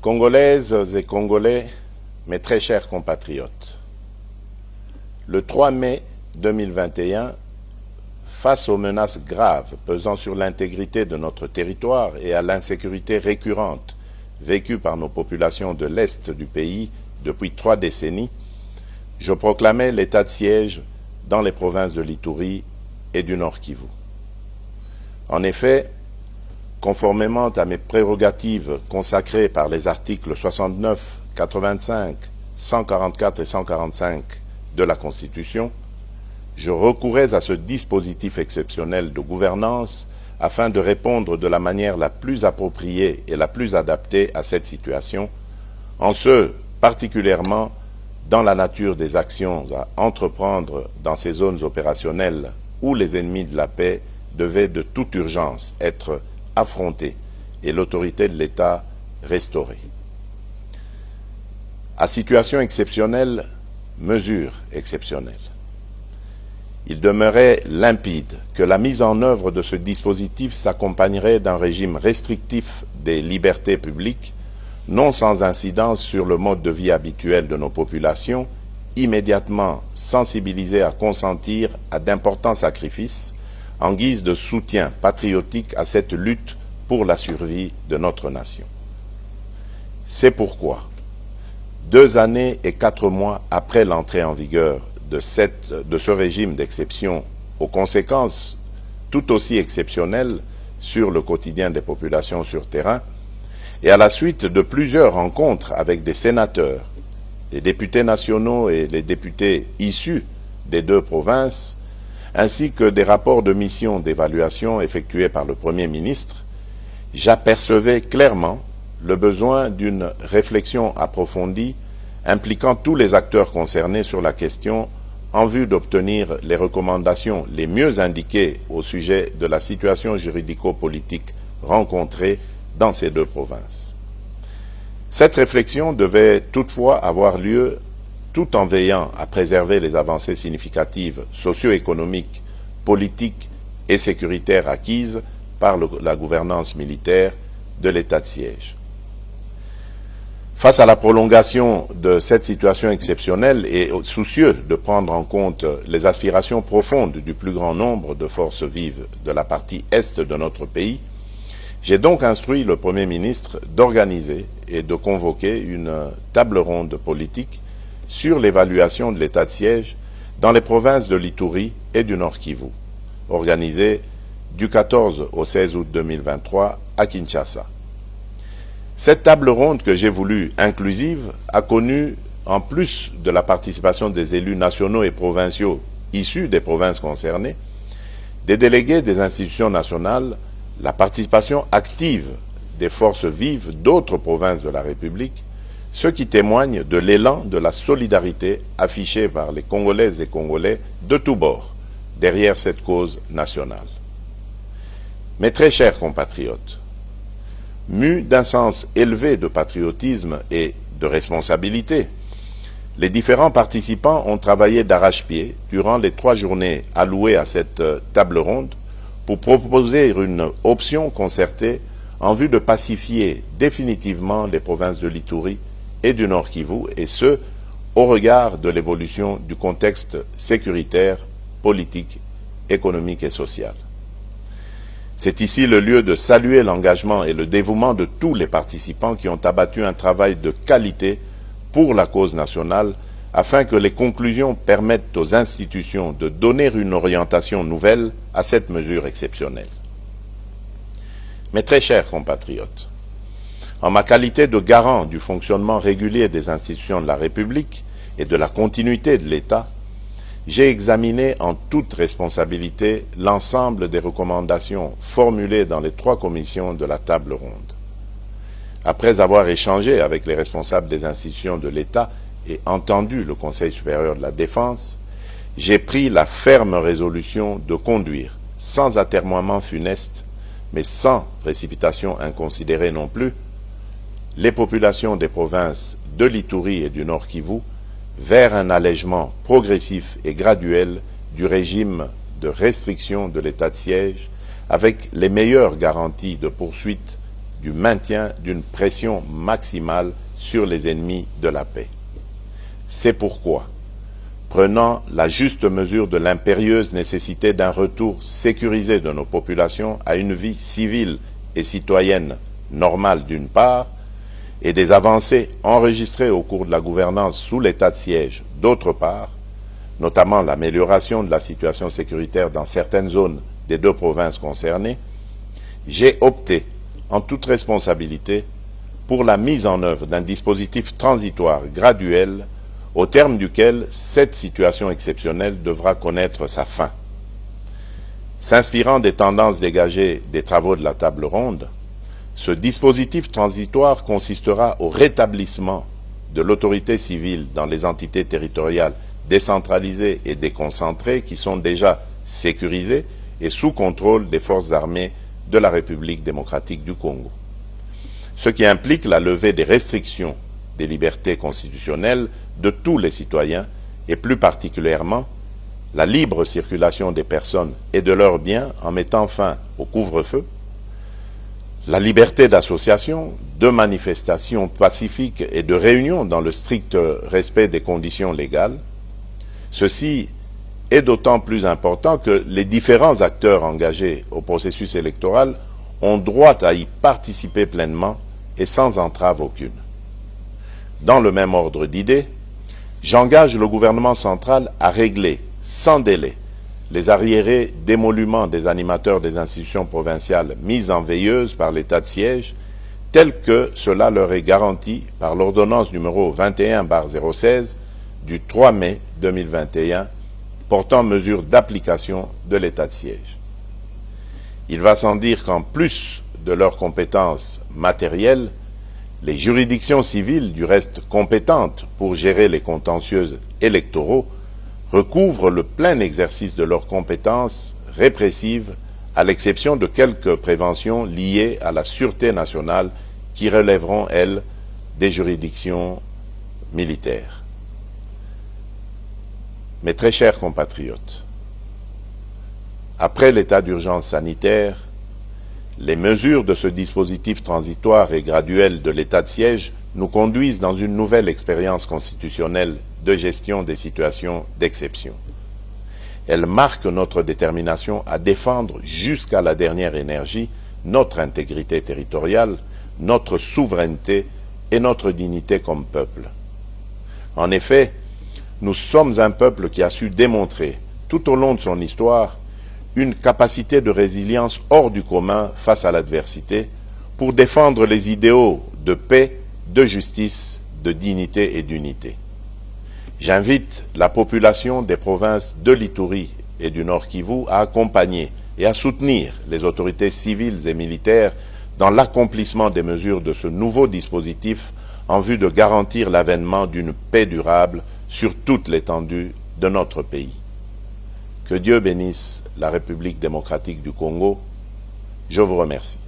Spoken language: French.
Congolaises et Congolais, mes très chers compatriotes, le 3 mai 2021, face aux menaces graves pesant sur l'intégrité de notre territoire et à l'insécurité récurrente vécue par nos populations de l'Est du pays depuis 3 décennies, je proclamais l'état de siège dans les provinces de l'Ituri et du Nord Kivu. En effet, conformément à mes prérogatives consacrées par les articles 69, 85, 144 et 145 de la Constitution, je recourais à ce dispositif exceptionnel de gouvernance afin de répondre de la manière la plus appropriée et la plus adaptée à cette situation, en ce particulièrement dans la nature des actions à entreprendre dans ces zones opérationnelles où les ennemis de la paix devaient de toute urgence être affrontés et l'autorité de l'État restaurée. À situation exceptionnelle, mesure exceptionnelle. Il demeurait limpide que la mise en œuvre de ce dispositif s'accompagnerait d'un régime restrictif des libertés publiques, non sans incidence sur le mode de vie habituel de nos populations, immédiatement sensibilisées à consentir à d'importants sacrifices en guise de soutien patriotique à cette lutte pour la survie de notre nation. C'est pourquoi, 2 années et 4 mois après l'entrée en vigueur de ce régime d'exception, aux conséquences tout aussi exceptionnelles sur le quotidien des populations sur terrain, et à la suite de plusieurs rencontres avec des sénateurs, les députés nationaux et les députés issus des 2 provinces, ainsi que des rapports de mission d'évaluation effectués par le Premier ministre, j'apercevais clairement le besoin d'une réflexion approfondie impliquant tous les acteurs concernés sur la question en vue d'obtenir les recommandations les mieux indiquées au sujet de la situation juridico-politique rencontrée dans ces 2 provinces. Cette réflexion devait toutefois avoir lieu tout en veillant à préserver les avancées significatives socio-économiques, politiques et sécuritaires acquises par la gouvernance militaire de l'état de siège. Face à la prolongation de cette situation exceptionnelle et soucieux de prendre en compte les aspirations profondes du plus grand nombre de forces vives de la partie est de notre pays, j'ai donc instruit le Premier ministre d'organiser et de convoquer une table ronde politique sur l'évaluation de l'état de siège dans les provinces de l'Ituri et du Nord Kivu, organisée du 14 au 16 août 2023 à Kinshasa. Cette table ronde que j'ai voulu inclusive a connu, en plus de la participation des élus nationaux et provinciaux issus des provinces concernées, des délégués des institutions nationales, la participation active des forces vives d'autres provinces de la République, ce qui témoigne de l'élan de la solidarité affichée par les Congolaises et Congolais de tous bords derrière cette cause nationale. Mes très chers compatriotes, mus d'un sens élevé de patriotisme et de responsabilité, les différents participants ont travaillé d'arrache-pied durant les 3 journées allouées à cette table ronde pour proposer une option concertée en vue de pacifier définitivement les provinces de l'Ituri et du Nord Kivu, et ce, au regard de l'évolution du contexte sécuritaire, politique, économique et social. C'est ici le lieu de saluer l'engagement et le dévouement de tous les participants qui ont abattu un travail de qualité pour la cause nationale afin que les conclusions permettent aux institutions de donner une orientation nouvelle à cette mesure exceptionnelle. Mes très chers compatriotes, en ma qualité de garant du fonctionnement régulier des institutions de la République et de la continuité de l'État, j'ai examiné en toute responsabilité l'ensemble des recommandations formulées dans les 3 commissions de la table ronde. Après avoir échangé avec les responsables des institutions de l'État et entendu le Conseil supérieur de la Défense, j'ai pris la ferme résolution de conduire, sans atermoiement funeste, mais sans précipitation inconsidérée non plus, les populations des provinces de l'Ituri et du Nord Kivu vers un allègement progressif et graduel du régime de restriction de l'état de siège avec les meilleures garanties de poursuite du maintien d'une pression maximale sur les ennemis de la paix. C'est pourquoi, prenant la juste mesure de l'impérieuse nécessité d'un retour sécurisé de nos populations à une vie civile et citoyenne normale d'une part, et des avancées enregistrées au cours de la gouvernance sous l'état de siège d'autre part, notamment l'amélioration de la situation sécuritaire dans certaines zones des deux provinces concernées, j'ai opté, en toute responsabilité, pour la mise en œuvre d'un dispositif transitoire graduel au terme duquel cette situation exceptionnelle devra connaître sa fin. S'inspirant des tendances dégagées des travaux de la table ronde, ce dispositif transitoire consistera au rétablissement de l'autorité civile dans les entités territoriales décentralisées et déconcentrées qui sont déjà sécurisées et sous contrôle des forces armées de la République démocratique du Congo. Ce qui implique la levée des restrictions des libertés constitutionnelles de tous les citoyens et plus particulièrement la libre circulation des personnes et de leurs biens en mettant fin au couvre-feu, la liberté d'association, de manifestation pacifique et de réunion dans le strict respect des conditions légales. Ceci est d'autant plus important que les différents acteurs engagés au processus électoral ont droit à y participer pleinement et sans entrave aucune. Dans le même ordre d'idées, j'engage le gouvernement central à régler sans délai les arriérés d'émoluments des animateurs des institutions provinciales mises en veilleuse par l'état de siège, tel que cela leur est garanti par l'ordonnance numéro 21/016 du 3 mai 2021 portant mesures d'application de l'état de siège. Il va sans dire qu'en plus de leurs compétences matérielles, les juridictions civiles, du reste compétentes pour gérer les contentieux électoraux, recouvrent le plein exercice de leurs compétences répressives, à l'exception de quelques préventions liées à la sûreté nationale qui relèveront, elles, des juridictions militaires. Mes très chers compatriotes, après l'état d'urgence sanitaire, les mesures de ce dispositif transitoire et graduel de l'état de siège nous conduisent dans une nouvelle expérience constitutionnelle de gestion des situations d'exception. Elles marquent notre détermination à défendre jusqu'à la dernière énergie notre intégrité territoriale, notre souveraineté et notre dignité comme peuple. En effet, nous sommes un peuple qui a su démontrer, tout au long de son histoire, une capacité de résilience hors du commun face à l'adversité pour défendre les idéaux de paix, de justice, de dignité et d'unité. J'invite la population des provinces de l'Ituri et du Nord Kivu à accompagner et à soutenir les autorités civiles et militaires dans l'accomplissement des mesures de ce nouveau dispositif en vue de garantir l'avènement d'une paix durable sur toute l'étendue de notre pays. Que Dieu bénisse la République démocratique du Congo. Je vous remercie.